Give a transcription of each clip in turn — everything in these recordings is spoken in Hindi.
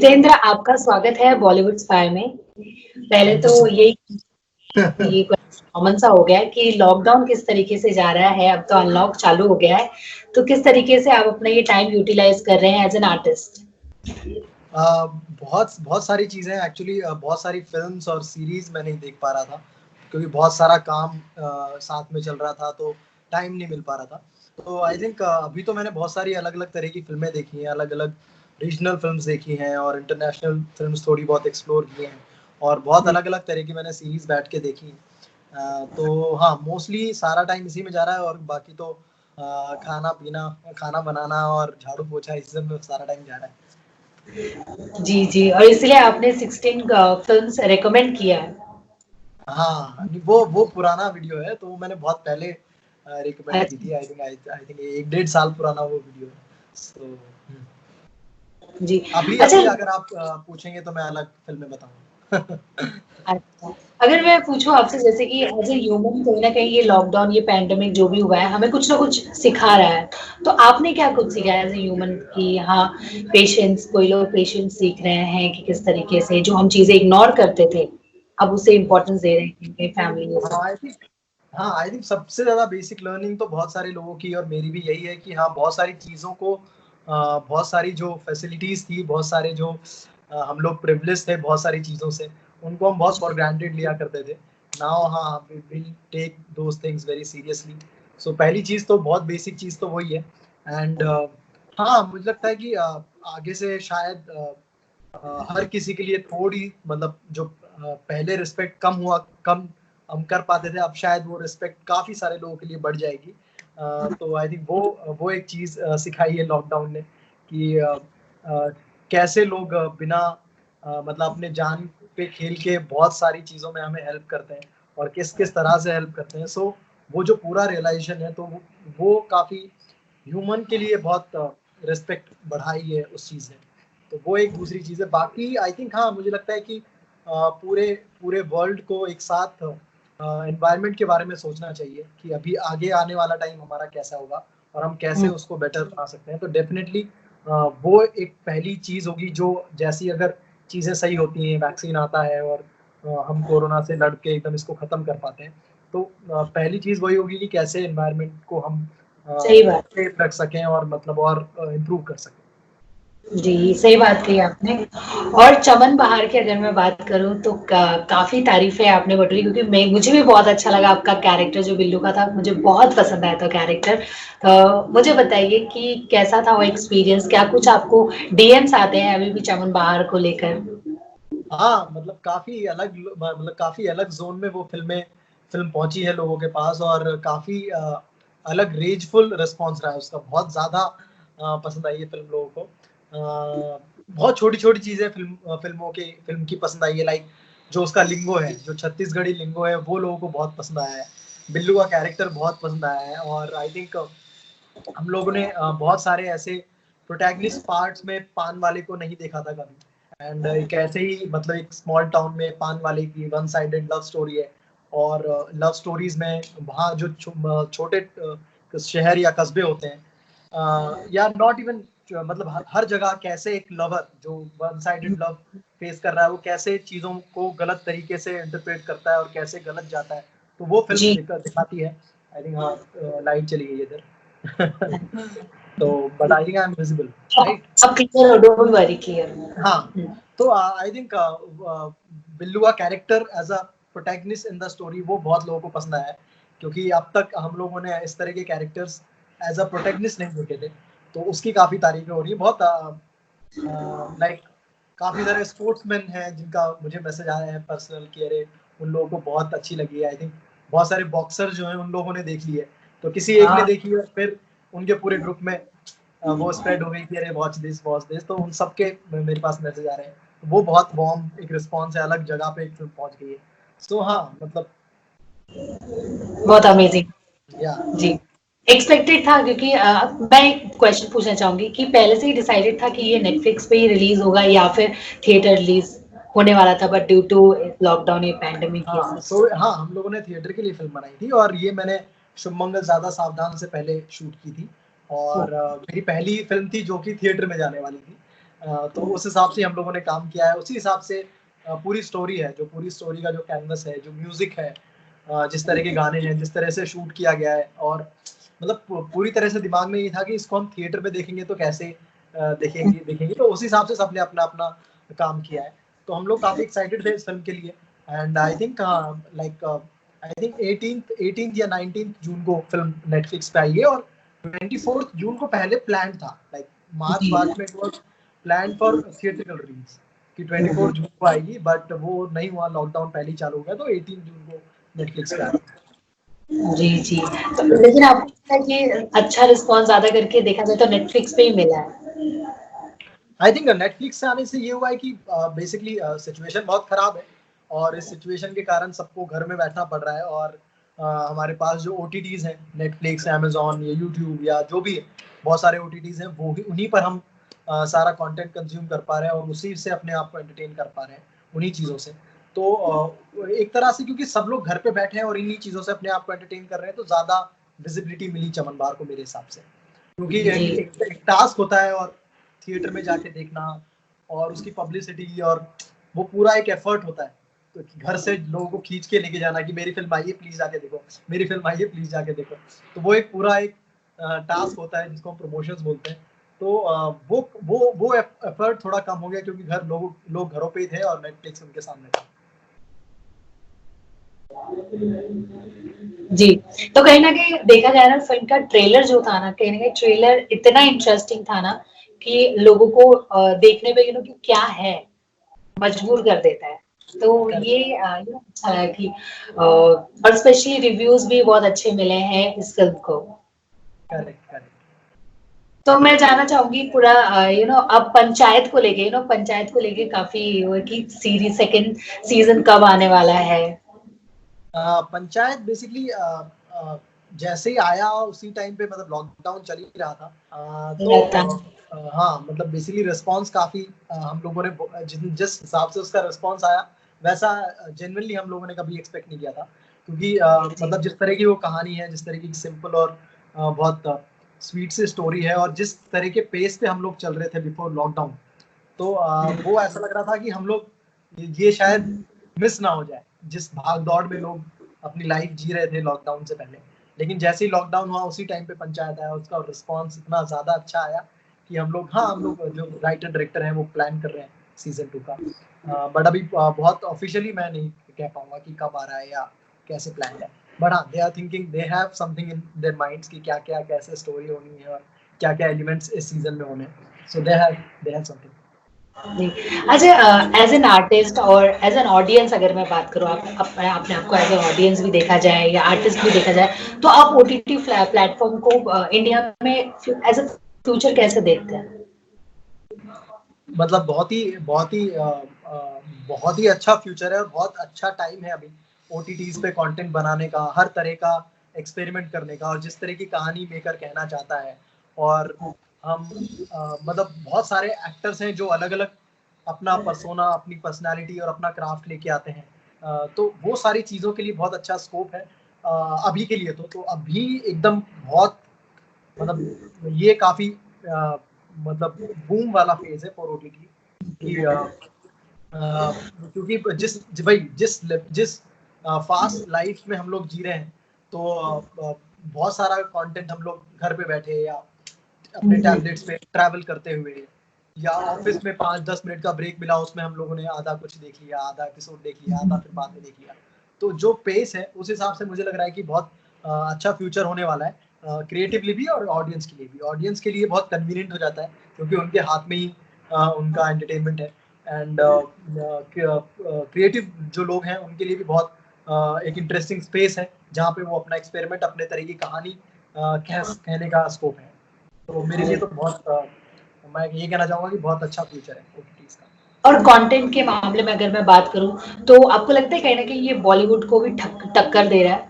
जितेंद्र, आपका स्वागत है बॉलीवुड स्पाई में। पहले थैंक यू तो सो ये कॉमन सा हो गया है कि लॉकडाउन किस तरीके से जा रहा है। अब तो अनलॉक चालू हो गया है, तो किस तरीके से आप अपना ये टाइम यूटिलाइज कर रहे हैं एज एन आर्टिस्ट? बहुत बहुत सारी चीज़ें एक्चुअली, बहुत सारी फ़िल्म्स और सीरीज़ मैं नहीं देख पा रहा था, क्योंकि बहुत सारा काम साथ में चल रहा था, तो टाइम नहीं मिल पा रहा था। तो आई थिंक अभी तो मैंने बहुत सारी अलग-अलग तरह की फ़िल्में देखी हैं, अलग-अलग रीजनल फ़िल्म्स देखी हैं और इंटरनेशनल फ़िल्म्स थोड़ी बहुत एक्सप्लोर की हैं और बहुत अलग-अलग तरह की मैंने सीरीज़ बैठ के देखी हैं। तो हाँ, मोस्टली सारा टाइम इसी में जा रहा है और बाकी तो खाना-पीना, खाना बनाना और झाड़ू-पोछा इसी सब में सारा टाइम जा रहा है। जी जी, और इसलिए आपने 16 फिल्म्स रेकमेंड किया है। हाँ, वो पुराना वीडियो है, तो वो मैंने बहुत पहले रिकमेंड की अच्छा। थी। आई थिंक 1 डेढ़ साल पुराना वो वीडियो है। सो जी। अभी अच्छा। अभी अगर आप पूछेंगे तो मैं अलग फ़िल्में बताऊँगा। अच्छा, अगर मैं पूछूँ आपसे, जैसे कि एज़ अ ह्यूमन कहीं न कहीं ये लॉकडाउन, ये पैंडेमिक जो भी हुआ है, हमें कुछ ना कुछ सिखा रहा है। तो आपने क्या कुछ सीखा है एज़ अ ह्यूमन कि हाँ, पेशेंस, कोई लोग पेशेंस सीख रहे हैं कि किस तरीके से जो हम चीज़ें इग्नोर करते थे, अब उसे इम्पोर्टेंस दे रहे हैं अपनी फैमिली ये सब। हाँ, आई थिंक सबसे ज़्यादा बेसिक लर्निंग तो बहुत सारे लोगों की और मेरी भी यही है कि हाँ, बहुत सारी चीज़ों को बहुत सारी जो फैसिलिटीज़ थी, बहुत सारे जो हम लोग प्रिविलेज थे बहुत सारी चीज़ों से, उनको हम बहुत फॉर ग्रांटेड लिया करते थे। नाउ हाँ, we will take those things very seriously. So पहली चीज़ तो बहुत बेसिक चीज़ तो वही है एंड हाँ, मुझे लगता है कि आगे से शायद हर किसी के लिए थोड़ी मतलब जो पहले रिस्पेक्ट कम हम कर पाते थे, अब शायद वो रिस्पेक्ट काफ़ी सारे लोगों के लिए बढ़ जाएगी। तो आई थिंक वो एक चीज़ सिखाई है लॉकडाउन ने कि कैसे लोग बिना मतलब अपने जान पे खेल के बहुत सारी चीज़ों में हमें हेल्प करते हैं और किस-किस तरह से हेल्प करते हैं। सो वो जो पूरा रियलाइज़ेशन है, तो वो काफ़ी ह्यूमन के लिए बहुत रिस्पेक्ट बढ़ाई है उस चीज़ ने। तो वो एक दूसरी चीज़ है। बाकी आई थिंक हाँ, मुझे लगता है कि पूरे पूरे वर्ल्ड को एक साथ एनवायरनमेंट के बारे में सोचना चाहिए कि अभी आगे आने वाला टाइम हमारा कैसा होगा और हम कैसे हुँ। उसको बेटर बना सकते हैं। तो डेफ़िनेटली वो एक पहली चीज़ होगी जो जैसी अगर चीज़ें सही होती हैं, वैक्सीन आता है और हम कोरोना से लड़ के एकदम इसको खत्म कर पाते हैं। तो पहली चीज़ वही होगी कि कैसे एनवायरनमेंट को हम सही बात। सेफ रख सकें और मतलब और इम्प्रूव कर सकें। जी, सही बात कही आपने। और चमन बहार की अगर मैं बात करूँ तो काफ़ी तारीफ़ें आपने बटोरी, क्योंकि मुझे भी बहुत अच्छा लगा आपका कैरेक्टर जो बिल्लू का था, मुझे बहुत पसंद आया था कैरेक्टर। मुझे बताइए कि कैसा था वो एक्सपीरियंस? क्या कुछ आपको डीएम्स आते हैं अभी भी चमन बहार को लेकर? हाँ, मतलब काफ़ी अलग ज़ोन में वो फ़िल्म पहुँची है लोगों के पास और काफ़ी अलग रेंजफुल रिस्पॉन्स रहा है उसका, बहुत ज़्यादा पसंद आई है फ़िल्म लोगों को। बहुत छोटी-छोटी चीज़ें फ़िल्म की पसंद आई है, लाइक जो उसका लिंगो है, जो छत्तीसगढ़ी लिंगो है, वो लोगों को बहुत पसंद आया है। बिल्लू का कैरेक्टर बहुत पसंद आया है और आई थिंक हम लोगों ने बहुत सारे ऐसे प्रोटैगनिस्ट पार्ट्स में पान वाले को नहीं देखा था कभी एंड एक ऐसे ही मतलब एक स्मॉल टाउन में पान वाले की वन साइडेड लव स्टोरी है और लव स्टोरीज में वहाँ जो छोटे शहर या कस्बे होते हैं या नॉट इवन मतलब हर जगह कैसे एक लवर जो वन साइडेड लव फेस कर रहा है वो कैसे चीज़ों को गलत तरीके से इंटरप्रेट करता है और कैसे गलत जाता है तो वो फ़िल्म जी। दिखाती है। आई थिंक हाँ, लाइट चली गई है इधर। तो but I think I am visible, right? अब क्लियर हो, डोंट वरी, क्लियर हाँ, हूँ। तो आई थिंक बिल्लू का character as a protagonist in the story वो बहुत लोगों को पसंद आया है, क्योंकि अब तक हम लोगों ने इस तरह के कैरेक्टर्स एज़ अ प्रोटैगनिस्ट नहीं देखे थे, तो उसकी काफ़ी तारीफ़ें हो रही हैं। बहुत लाइक काफ़ी सारे स्पोर्ट्समैन हैं जिनका मुझे मैसेज आया है पर्सनल कि अरे उन लोगों को बहुत अच्छी लगी है। आई थिंक बहुत सारे बॉक्सर जो हैं उन लोगों ने देख ली है, तो किसी एक ने हाँ। देखी है फिर उनके पूरे ग्रुप में वो स्प्रेड हो गई कि अरे वॉच दिस तो उन सबके मेरे पास मैसेज आ रहे हैं। तो वो बहुत वार्म एक रिस्पॉन्स है, अलग जगह पे एक फ़िल्म पहुँच गई है। सो हाँ, मतलब बहुत अमेजिंग। या जी। एक्सपेक्टेड था, क्योंकि मैं एक क्वेश्चन पूछना चाहूँगी कि पहले से ही डिसाइडेड था कि ये नेटफ्लिक्स पे ही रिलीज़ होगा या फिर थिएटर रिलीज़ होने वाला था, बट ड्यू टू लॉकडाउन, ये पैंडेमिक, ये हाँ, सब? सो हाँ, हम लोगों ने थिएटर के लिए फ़िल्म बनाई थी और ये मैंने शुभ मंगल ज़्यादा सावधान से पहले शूट की थी और ओह! मेरी पहली फ़िल्म थी जो कि थिएटर में जाने वाली थी। तो उस हिसाब से हम लोगों ने काम किया है, उसी हिसाब से पूरी स्टोरी है, जो पूरी स्टोरी का जो कैनवस है, जो म्यूजिक है, जिस तरह के गाने हैं, जिस तरह से शूट किया गया है, और मतलब पूरी तरह से दिमाग में ये था कि इसको हम थिएटर में देखेंगे तो कैसे देखेंगे, तो उस हिसाब से सबने अपना अपना काम किया है। तो हम लोग काफी एक्साइटेड थे इस फिल्म के लिए, and I think like I think 18th या 19th जून को फिल्म नेटफ्लिक्स पे आई है, और 24th जून को पहले प्लान था, लाइक मार्च जी में it was plan for theatrical release कि 24 जून को आएगी, बट वो नहीं हुआ, लॉकडाउन पहले ही चालू हो गया, तो 18 जून को नेटफ्लिक्स पे आ गई। जी जी। तो लेकिन आपको लगता है कि अच्छा रिस्पॉन्स ज्यादा करके देखा जाए तो नेटफ्लिक्स पे ही मिला है? आई थिंक नेटफ्लिक्स से आने से ये हुआ है कि बेसिकली सिचुएशन बहुत खराब है, और इस सिचुएशन के कारण सबको घर में बैठना पड़ रहा है, और हमारे पास जो OTTs हैं, नेटफ्लिक्स, अमेजोन या यूट्यूब या जो भी है, बहुत सारे OTTs हैं, वो ही उन्हीं पर हम सारा कंटेंट कंज्यूम कर पा रहे हैं, और उसी से अपने आप को एंटरटेन कर पा रहे हैं, उन्हीं चीज़ों से। तो एक तरह से क्योंकि सब लोग घर पे बैठे हैं और इन्हीं चीज़ों से अपने आप को एंटरटेन कर रहे हैं, तो ज़्यादा विजिबिलिटी मिली चमन बार को मेरे हिसाब से, क्योंकि जी एक टास्क होता है, और थिएटर में जाके देखना, और उसकी पब्लिसिटी, और वो पूरा एक एफर्ट होता है, तो घर से लोगों को खींच के लेके जाना कि मेरी फिल्म आई है, प्लीज जाके देखो, मेरी फिल्म आई है, प्लीज जाके देखो, तो वो एक पूरा एक टास्क होता है जिसको हम प्रमोशंस बोलते हैं। तो वो एफर्ट थोड़ा कम हो गया, क्योंकि लोग घरों पे ही थे और नेटफ्लिक्स उनके सामने था। जी। तो कहीं ना कहीं देखा जाए ना, फिल्म का ट्रेलर जो था ना, कहीं ना कहीं ट्रेलर इतना इंटरेस्टिंग था ना कि लोगों को देखने पे कि क्या है, मजबूर कर देता है। तो ये ये अच्छा है कि और स्पेशली रिव्यूज भी बहुत अच्छे मिले हैं इस फिल्म को। Correct correct. तो मैं जानना चाहूंगी पूरा अब पंचायत को लेके काफी वो है कि सीरीज सेकंड सीजन कब आने वाला है? पंचायत बेसिकली जैसे ही आया उसी टाइम पे, मतलब लॉकडाउन चल ही रहा था, रहता हाँ, मतलब बेसिकली रिस्पांस काफी हम लोगों ने जिस हिसाब से उसका रिस्पांस आया, वैसा जेन्युइनली हम लोगों ने कभी एक्सपेक्ट नहीं किया था, क्योंकि जी मतलब जिस तरह की वो कहानी है, जिस तरह की सिंपल और बहुत स्वीट सी स्टोरी है, और जिस तरह के पेस पे हम लोग चल रहे थे बिफोर लॉकडाउन, तो वो ऐसा लग रहा था कि हम लोग ये शायद मिस ना हो जाए, जिस भाग दौड़ में लोग अपनी लाइफ जी रहे थे लॉकडाउन से पहले। लेकिन जैसे ही लॉकडाउन हुआ उसी टाइम पे पंचायत आया, उसका रिस्पांस इतना ज्यादा अच्छा आया कि हम लोग जो राइटर डायरेक्टर हैं वो प्लान कर रहे हैं सीजन 2 का, बट अभी बहुत ऑफिशियली मैं नहीं कह पाऊंगा कि कब आ रहा है या कैसे प्लान है, बट हाँ, they are thinking, they have something in their minds कि क्या क्या कैसे स्टोरी होनी है और क्या क्या एलिमेंट्स इस सीजन में होने हैं, सो दे हैव समथिंग। जी। अच्छा, एज एन आर्टिस्ट और एज एन ऑडियंस अगर मैं बात करूँ, अपने आपको एज एन ऑडियंस भी देखा जाए या आर्टिस्ट भी देखा जाए, तो आप OTT प्लेटफॉर्म को इंडिया में एज ए फ्यूचर कैसे देखते हैं? मतलब बहुत ही अच्छा फ्यूचर है, और बहुत अच्छा टाइम है अभी OTTs पे कंटेंट बनाने का, हर तरह का एक्सपेरिमेंट करने का, और जिस तरह की कहानी मेकर कहना चाहता है, और हम मतलब बहुत सारे एक्टर्स हैं जो अलग अलग अपना पर्सोना, अपनी पर्सनालिटी और अपना क्राफ्ट लेके आते हैं, तो वो सारी चीज़ों के लिए बहुत अच्छा स्कोप है अभी के लिए। तो अभी एकदम बहुत, मतलब ये काफी मतलब बूम वाला फेज है फॉर OTT कि क्योंकि जिस फास्ट लाइफ में हम लोग जी रहे हैं, तो बहुत सारा कंटेंट हम लोग घर पे बैठे या अपने टैबलेट्स पे ट्रैवल करते हुए, या ऑफिस में 5-10 मिनट का ब्रेक मिला, उसमें हम लोगों ने आधा कुछ देख लिया, आधा एपिसोड देख लिया, आधा फिर बाद में देख लिया। तो जो पेस है उस हिसाब से मुझे लग रहा है कि बहुत अच्छा फ्यूचर होने वाला है, क्रिएटिवली भी और ऑडियंस के लिए भी। ऑडियंस के लिए बहुत कन्वीनियंट हो जाता है, क्योंकि उनके हाथ में ही उनका एंटरटेनमेंट है, एंड क्रिएटिव जो लोग हैं उनके लिए भी बहुत एक इंटरेस्टिंग स्पेस है, जहाँ पे वो अपना एक्सपेरिमेंट, अपने तरह की कहानी कहने का स्कोप है। तो मेरे लिए तो बहुत मैं ये कहना चाहूंगा कि बहुत अच्छा फ्यूचर है OTTs का। और कंटेंट के मामले में अगर मैं बात करूं, तो आपको लगता है कहीं ना कहीं ये बॉलीवुड को भी टक्कर दे रहा है?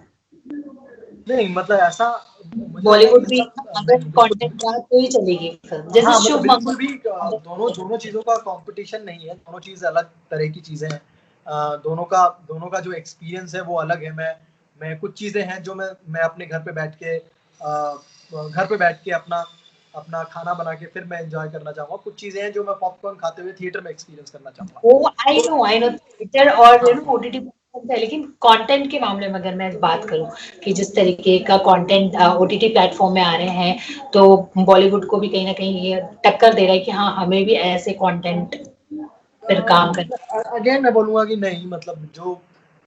नहीं, मतलब ऐसा मुझे लग रहा है कि बॉलीवुड भी ऐसा अगर नहीं, बिल्कुल कंटेंट रहा तो ही चलेगी फिल्म, जैसे हाँ, मतलब शुभ बिल्कुल भी मंगल। दोनों चीजों का कंपटीशन नहीं है, दोनों चीज अलग तरह की चीजें हैं, दोनों का जो एक्सपीरियंस है वो अलग है। मैं कुछ चीजें हैं जो मैं अपने घर पे बैठ के अपना अपना खाना बना के फिर मैं एंजॉय करना चाहूँगा। कुछ चीज़ें हैं जो मैं पॉपकॉर्न खाते हुए थिएटर में एक्सपीरियंस करना चाहूँगा। वो आई नो थिएटर और हाँ, ओटीटी प्लेटफॉर्म है, लेकिन कंटेंट के मामले में अगर मैं बात करूं कि जिस तरीके का कंटेंट ओटीटी प्लेटफॉर्म में आ रहे हैं, तो बॉलीवुड को भी कहीं ना कहीं ये टक्कर दे रहा है कि हाँ, हमें भी ऐसे कंटेंट पर काम करना। अगेन मैं बोलूँगा कि नहीं, मतलब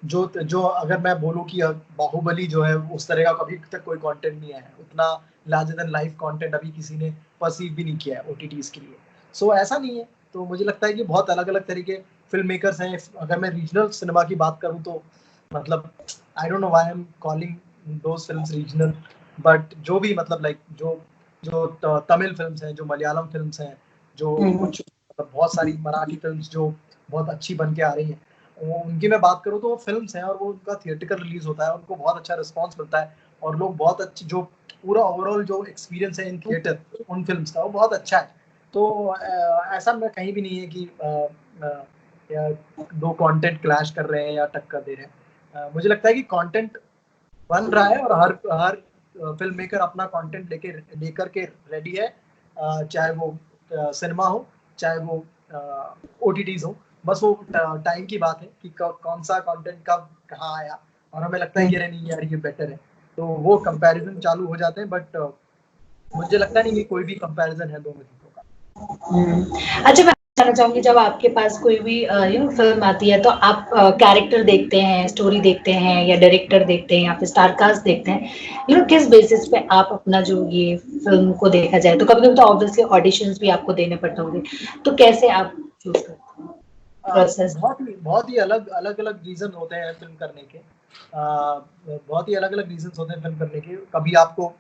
जो अगर मैं बोलूँ कि बाहुबली जो है उस तरह का कभी तक कोई कंटेंट नहीं आया है, उतना लार्जर देन लाइफ कंटेंट अभी किसी ने परसीव भी नहीं किया है ओटीटीज के लिए। सो ऐसा नहीं है। तो मुझे लगता है कि बहुत अलग अलग तरीके फिल्म मेकर्स हैं। अगर मैं रीजनल सिनेमा की बात करूँ तो मतलब I don't know why I am calling those films regional, but जो भी मतलब लाइक जो जो तमिल फिल्म्स हैं, जो मलयालम फिल्म्स हैं, जो कुछ मतलब बहुत सारी मराठी फिल्म्स जो बहुत अच्छी बन के आ रही हैं, उनकी मैं बात करूँ तो वो फिल्म्स हैं और वो उनका थिएट्रिकल रिलीज होता है, उनको बहुत अच्छा रिस्पॉन्स मिलता है और लोग बहुत अच्छी जो पूरा ओवरऑल जो एक्सपीरियंस है इन थिएटर उन फिल्म्स का वो बहुत अच्छा है। तो ऐसा मैं कहीं भी नहीं है कि या दो कंटेंट क्लैश कर रहे हैं या टक्कर दे रहे हैं। मुझे लगता है कि कंटेंट बन रहा है और हर हर फिल्म मेकर अपना कंटेंट लेकर के रेडी है, चाहे वो सिनेमा हो, चाहे वो ओटीटीज हो। बस वो टाइम की बात है कि कौन सा कंटेंट कब कहाँ आया और हमें लगता है कि अरे नहीं यार ये बेटर है, तो वो कंपैरिजन चालू हो जाते हैं। बट मुझे लगता नहीं कि कोई भी कंपैरिजन है दोनों चीजों का। अच्छा, मैं जानना चाहूंगी, जब आपके पास कोई भी फिल्म आती है, तो आप कैरेक्टर देखते हैं, स्टोरी देखते हैं, या डायरेक्टर देखते हैं, या फिर स्टार कास्ट देखते हैं, किस बेसिस पे आप अपना जो ये फिल्म को देखा जाए? तो कभी कभी तो ऑब्वियसली ऑडिशंस भी आपको देने पड़ते होंगे, तो कैसे आप चूज करते हैं प्रोसेस? बहुत ही अलग अलग अलग रीजन होते हैं फिल्म करने के। बहुत ही अलग अलग रीजन होते हैं फिल्म करने के। कभी आपको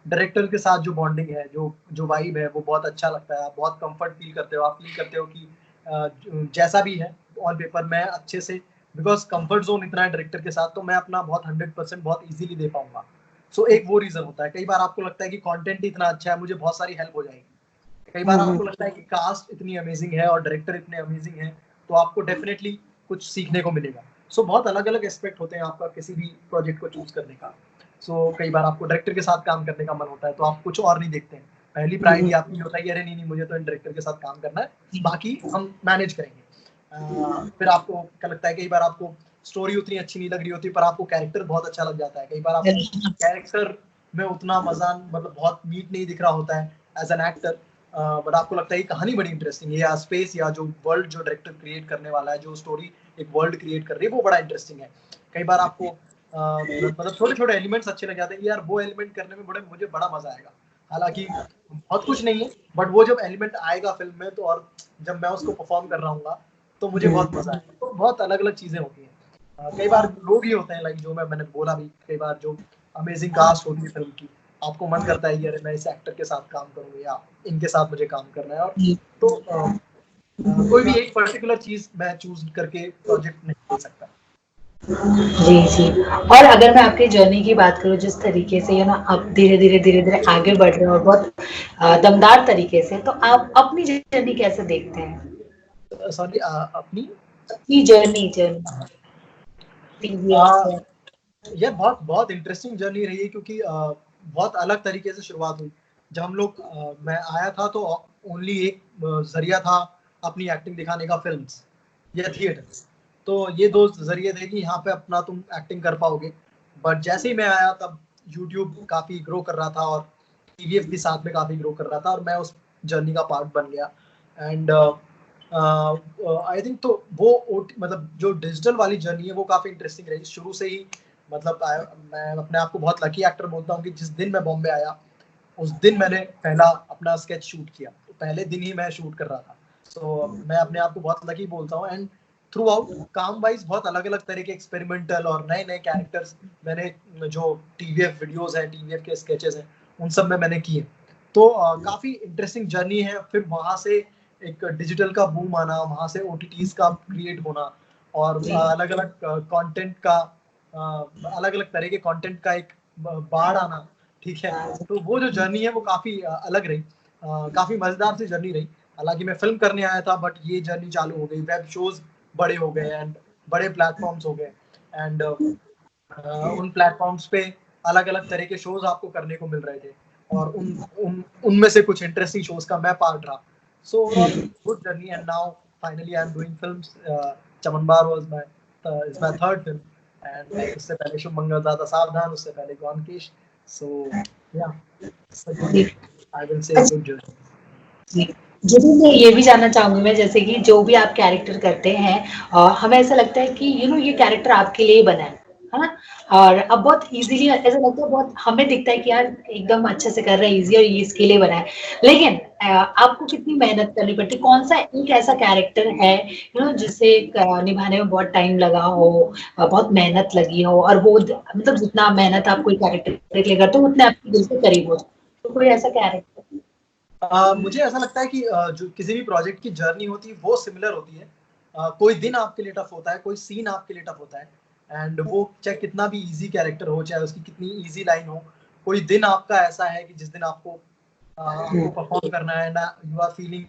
डायरेक्टर के साथ जो बॉन्डिंग है, जो जो वाइब है वो बहुत अच्छा लगता है, आप बहुत कंफर्ट फील करते हो, आप फील करते हो कि जैसा भी है ऑन पेपर मैं अच्छे से, बिकॉज कंफर्ट जोन इतना है डायरेक्टर के साथ, तो मैं अपना बहुत 100% बहुत इजीली दे पाऊंगा। सो एक वो रीजन होता है। कई बार आपको लगता है कि कंटेंट इतना अच्छा है, मुझे बहुत सारी हेल्प हो जाएगी। कई बार आपको लगता है कि कास्ट इतनी अमेजिंग है और डायरेक्टर इतने अमेजिंग है, तो आपको डेफिनेटली कुछ सीखने को मिलेगा। सो बहुत अलग अलग एस्पेक्ट होते हैं आपका किसी भी प्रोजेक्ट को चूज करने का। सो कई बार आपको डायरेक्टर के साथ काम करने का मन होता है तो आप कुछ और नहीं देखते हैं, पहली प्रायोरिटी आपकी होता है कि अरे नहीं नहीं मुझे तो इन डायरेक्टर के साथ काम करना है, बाकी हम मैनेज करेंगे। फिर आपको क्या लगता है, कई बार आपको स्टोरी उतनी अच्छी नहीं लग रही होती पर आपको कैरेक्टर बहुत अच्छा लग जाता है। कई बार आपको कैरेक्टर में उतना मजा मतलब बहुत मीट नहीं दिख रहा होता है एज एन एक्टर, बट आपको लगता है कि कहानी बड़ी इंटरेस्टिंग है, या स्पेस या जो वर्ल्ड जो डायरेक्टर क्रिएट करने वाला है, जो स्टोरी एक वर्ल्ड क्रिएट कर रही है वो बड़ा इंटरेस्टिंग है। कई बार आपको मतलब छोटे छोटे एलिमेंट्स अच्छे लग जाते हैं, यार वो एलिमेंट करने में मुझे बड़ा मजा आएगा। हालांकि बहुत कुछ नहीं है, बट वो जब एलिमेंट आएगा फिल्म में तो, और जब मैं उसको परफॉर्म कर रहा हूँ तो मुझे बहुत मजा आएगा। तो बहुत अलग अलग चीजें होती हैं। कई बार लोग ही होते हैं लाइक जो मैंने बोला भी, कई बार जो अमेजिंग कास्ट होती है फिल्म की, आपको मन करता है कि अरे मैं इस एक्टर के साथ काम करूँ या इनके साथ मुझे काम करना है। और तो कोई भी एक पर्टिकुलर चीज मैं चूज करके प्रोजेक्ट नहीं ले सकता। जी, जी। और अगर मैं आपकी जर्नी की बात करूँ, जिस तरीके से आप धीरे-धीरे आगे बढ़ रहे हो और बहुत दमदार तरीके से, तो आप अपनी जर्नी कैसे देखते हैं? सॉरी, अपनी अपनी जर्नी टीवीएफ आ, से। ये बहुत बहुत इंटरेस्टिंग जर्नी रही है क्योंकि बहुत अलग तरीके से शुरुआत हुई। जब हम लोग मैं आया था तो ओनली एक जरिया था अपनी एक्टिंग दिखाने का, फिल्म्स या थिएटर। तो ये दो जरिए थे कि यहाँ पे अपना तुम एक्टिंग कर पाओगे। बट जैसे ही मैं आया तब यूट्यूब काफी ग्रो कर रहा था और टीवीएफ भी साथ में काफी ग्रो कर रहा था और मैं उस जर्नी का पार्ट बन गया। एंड आई थिंक तो वो मतलब जो डिजिटल वाली जर्नी है वो काफी इंटरेस्टिंग रही शुरू से ही। मतलब मैं अपने आप को बहुत लकी एक्टर बोलता हूँ कि जिस दिन मैं बॉम्बे आया उस दिन मैंने पहला अपना स्केच शूट किया, तो पहले दिन ही मैं शूट कर रहा था। तो मैं अपने आप को बहुत लकी बोलता हूँ। एंड थ्रू आउट काम वाइज बहुत अलग अलग तरह के एक्सपेरिमेंटल और नए नए कैरेक्टर्स मैंने, जो टीवीएफ वीडियोस हैं, टीवीएफ के स्केचेस हैं, उन सब में मैंने किए। तो काफी इंटरेस्टिंग जर्नी है। फिर वहां से एक डिजिटल का बूम आना, वहां से ओटीटीज का क्रिएट होना और अलग अलग कंटेंट का, अलग अलग तरह के कंटेंट का एक बाढ़ आना। ठीक है, तो वो जो जर्नी है वो काफी अलग रही, काफी मजेदार सी जर्नी रही। हालांकि मैं फिल्म करने आया था बट ये जर्नी चालू हो गई, वेब शोज बड़े हो गए एंड बड़े प्लेटफॉर्म्स हो गए। एंड उन प्लेटफॉर्म्स पे अलग अलग तरह के शोज आपको करने को मिल रहे थे। और उनमें से कुछ इंटरेस्टिंग शोज का मैं पार्ट रहा. So overall, good journey, and now finally I am doing films. Chaman Bahar is my third film, and like उससे पहले शुभ मंगल था सावधान, उससे पहले गॉनकेश. So yeah, it's a good, I will say, good journey. जी, ज़रूर मैं ये भी जानना चाहूँगी मैं, जैसे कि जो भी आप कैरेक्टर करते हैं हमें ऐसा लगता है कि ये कैरेक्टर आपके लिए ही बना है ना? और अब बहुत ईज़िली ऐसा लगता है, बहुत हमें दिखता है कि यार एकदम अच्छे से कर रहे हैं, ईज़ी और ये इसके लिए बना है। लेकिन आपको कितनी मेहनत करनी पड़ती है? कौन-सा एक ऐसा कैरेक्टर है जिसे निभाने में बहुत टाइम लगा हो, बहुत मेहनत लगी हो और वो मतलब जितना मेहनत आप कोई कैरेक्टर के लिए करते हो, उतने आपके दिल के करीब हो? तो कोई ऐसा कैरेक्टर? मुझे ऐसा लगता है कि जो किसी भी प्रोजेक्ट की जर्नी होती है वो सिमिलर होती है. कोई दिन आपके लिए टफ होता है, कोई सीन आपके लिए टफ होता है, एंड वो चाहे कितना भी इजी कैरेक्टर हो, चाहे उसकी कितनी इजी लाइन हो, कोई दिन आपका ऐसा है कि जिस दिन आपको परफॉर्म करना है ना, you are feeling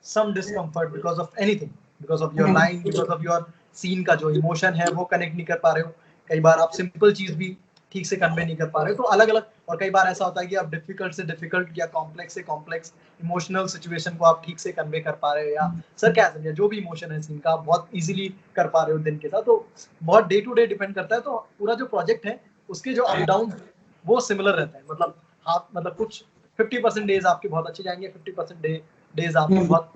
some discomfort because of anything, because of your line, because of your scene का जो इमोशन है वो कनेक्ट नहीं कर पा रहे हो. कई बार आप सिंपल चीज भी ठीक से कन्वे नहीं कर पा रहे हो. तो अलग अलग, और कई बार ऐसा होता है कि आप डिफिकल्ट से डिफिकल्ट या कॉम्प्लेक्स से कॉम्प्लेक्स इमोशनल सिचुएशन को आप ठीक से कन्वे कर पा रहे हो, या सर क्या है, जो भी इमोशन है सीन का आप बहुत इजीली कर पा रहे हो दिन के साथ. तो बहुत डे टू डे डिपेंड करता है. तो पूरा जो प्रोजेक्ट है उसके जो अप डाउन वो सिमिलर रहता है. मतलब आप कुछ 50% डेज आपके बहुत अच्छे जाएंगे, 50% डेज आपके बहुत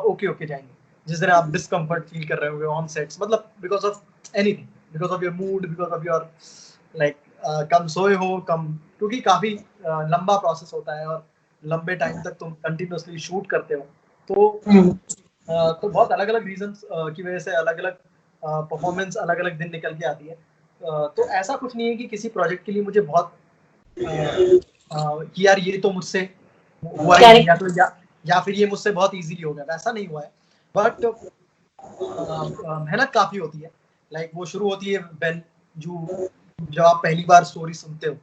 ओके जाएंगे. जिस दिन आप डिस्कम्फर्ट फील कर रहे होंगे ऑन सेट्स, मतलब because of anything, because of your mood, because of your like कम सोए हो, कम, क्योंकि काफी लंबा प्रोसेस होता है और लंबे टाइम तक तुम कंटिन्यूअसली शूट करते हो. तो बहुत अलग अलग रीजंस की वजह से अलग अलग परफॉर्मेंस अलग अलग दिन निकल के आती है. तो ऐसा कुछ नहीं है कि किसी प्रोजेक्ट के लिए मुझे बहुत कि यार ये तो मुझसे हुआ ही नहीं, या फिर ये मुझसे बहुत इजीली हो गया, वैसा नहीं हुआ है. बट मेहनत काफी होती है. लाइक वो शुरू होती है व्हेन जब आप पहली बार स्टोरी सुनते हो,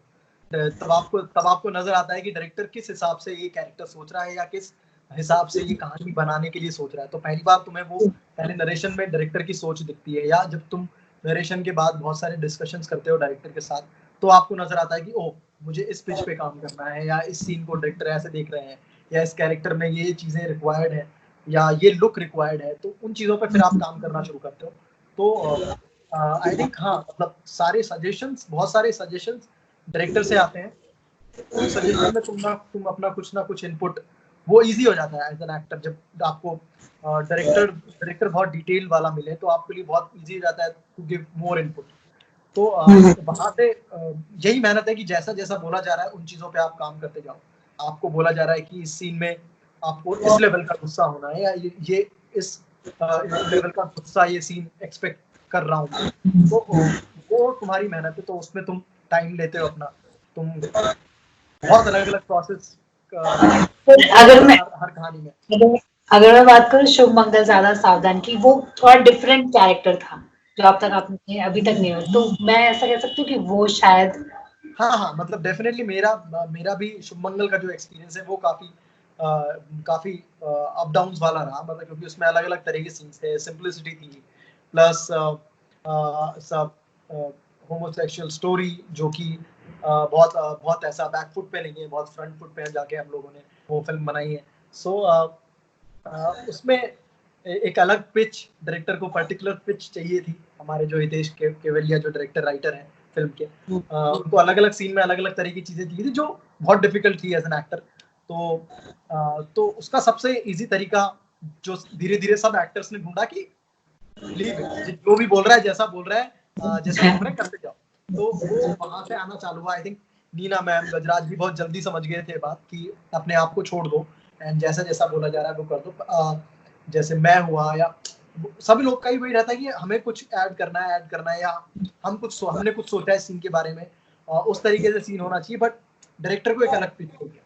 तब आपको नजर आता है कि डायरेक्टर किस हिसाब से ये कैरेक्टर सोच रहा है, या किस हिसाब से ये कहानी बनाने के लिए सोच रहा है. तो पहली बार तुम्हें वो पहले नरेशन में डायरेक्टर की सोच दिखती है, या जब तुम नरेशन के बाद बहुत सारे डिस्कशंस करते हो डायरेक्टर के साथ, तो आपको नजर आता है कि ओह, मुझे इस पिच पे काम करना है, या इस सीन को डायरेक्टर ऐसे देख रहे हैं, या इस कैरेक्टर में ये चीजें रिक्वायर्ड है, या ये लुक रिक्वायर्ड है. तो उन चीजों पे फिर आप काम करना शुरू करते हो. तो आई थिंक हाँ, मतलब बहुत सारे सजेशंस डायरेक्टर से आते हैं. उन सजेशन में तुम अपना कुछ ना कुछ इनपुट, वो इजी हो जाता है एज एन एक्टर. जब आपको डायरेक्टर बहुत डिटेल वाला मिले, तो आपके लिए बहुत इजी हो जाता है टू गिव मोर इनपुट. तो वहां से यही मेहनत है कि जैसा जैसा बोला जा रहा है उन चीजों पे आप काम करते जाओ. आपको बोला जा रहा है कि इस सीन में आपको इस लेवल का गुस्सा होना है, या ये इस लेवल का गुस्सा ये सीन एक्सपेक्ट कर रहा हूँ. तो वो तुम्हारी मेहनत है. तो उसमें तुम टाइम लेते हो अपना. तुम बहुत अलग अलग प्रोसेस हर कहानी में. अगर मैं बात करूँ शुभ मंगल ज्यादा सावधान की, वो थोड़ा डिफरेंट कैरेक्टर था जो अब तक आपने अभी तक नहीं हुआ. तो मैं ऐसा कह सकती हूँ कि वो शायद हाँ, मतलब डेफिनेटली मेरा भी शुभ मंगल का जो एक्सपीरियंस है वो काफी अप डाउन्स वाला रहा. मतलब क्योंकि उसमें अलग अलग तरह के सीन्स थे, सिंपलिसिटी थी, प्लस सब होमोसेक्सुअल स्टोरी जो कि बहुत ऐसा बैक फुट पे नहीं है, बहुत फ्रंट फुट पे जाके हम लोगों ने वो फिल्म बनाई है. सो उसमें एक अलग पिच, डायरेक्टर को पर्टिकुलर पिच चाहिए थी. हमारे जो हितेश केवलिया जो डायरेक्टर राइटर हैं फिल्म के, उनको अलग अलग सीन में अलग अलग तरह की चीजें चाहिए थी जो बहुत डिफिकल्ट थी एज एन एक्टर. तो उसका सबसे इजी तरीका जो धीरे धीरे सब एक्टर्स ने ढूंढा कि लीव इट, जो भी बोल रहा है, जैसा बोल रहा है, जैसा बोल रहा है करते जाओ. तो वो वहां से आना चालू हुआ. आई थिंक नीना मैम, गजराज भी बहुत जल्दी समझ गए थे बात कि अपने आप को छोड़ दो, एंड जैसा जैसा बोला जा रहा है वो कर दो. जैसे मैं हुआ, या सभी लोग का ही वही रहता है कि हमें कुछ ऐड करना है, या हमने कुछ सोचा है सीन के बारे में, उस तरीके से सीन होना चाहिए. बट डायरेक्टर को एक अलग पिच हो गया.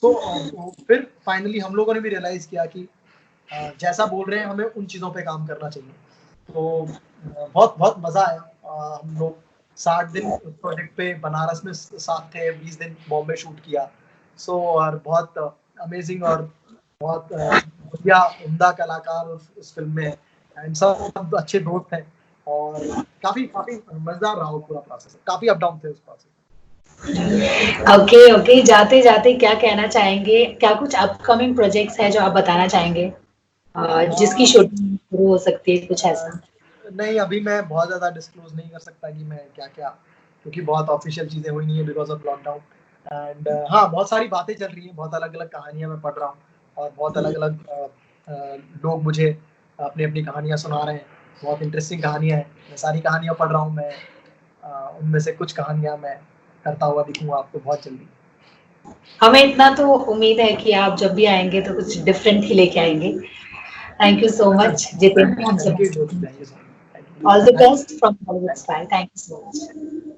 तो फिर फाइनली हम लोगों ने भी रियलाइज किया कि जैसा बोल रहे हैं हमें उन चीजों पे काम करना चाहिए. तो बहुत बहुत मजा आया. हम लोग 60 दिन प्रोजेक्ट पे बनारस में साथ थे, 20 दिन बॉम्बे शूट किया. और बहुत अमेजिंग और बहुत बढ़िया उम्दा कलाकार उस फिल्म में, एंड सब अच्छे दोस्त हैं. और काफी काफी मजेदार रहा वो पूरा प्रोसेस. काफी अप डाउन थे उस प्रोसेस. ओके ओके, जाते जाते क्या कहना चाहेंगे, क्या कुछ अपकमिंग प्रोजेक्ट्स है जो आप बताना चाहेंगे, जिसकी शूटिंग शुरू हो सकती है, कुछ ऐसा? नहीं, अभी मैं बहुत ज़्यादा डिस्क्लोज़ नहीं कर सकता कि मैं क्या-क्या, क्योंकि बहुत ऑफ़िशियल चीज़ें हुई नहीं है बिकॉज़ ऑफ लॉकडाउन। एंड हाँ, बहुत सारी बातें चल रही हैं, बहुत अलग-अलग कहानियाँ मैं पढ़ रहा हूँ और बहुत अलग-अलग लोग मुझे अपनी-अपनी कहानियाँ सुना रहे हैं। बहुत इंटरेस्टिंग कहानियाँ हैं, मैं सारी कहानियाँ पढ़ रहा हूँ, मैं उनमें से कुछ कहानियाँ मैं करता हुआ दिखूँगा आपको बहुत जल्दी। हमें इतना तो उम्मीद है कि आप जब भी आएँगे तो कुछ डिफरेंट ही लेके आएँगे। Thank you so much Jitendra, हमसे थैंक यू बात ज्योति, करने thank you so much. Thank के लिए। All the you. Best from Bollywood thank style. Thank you so much.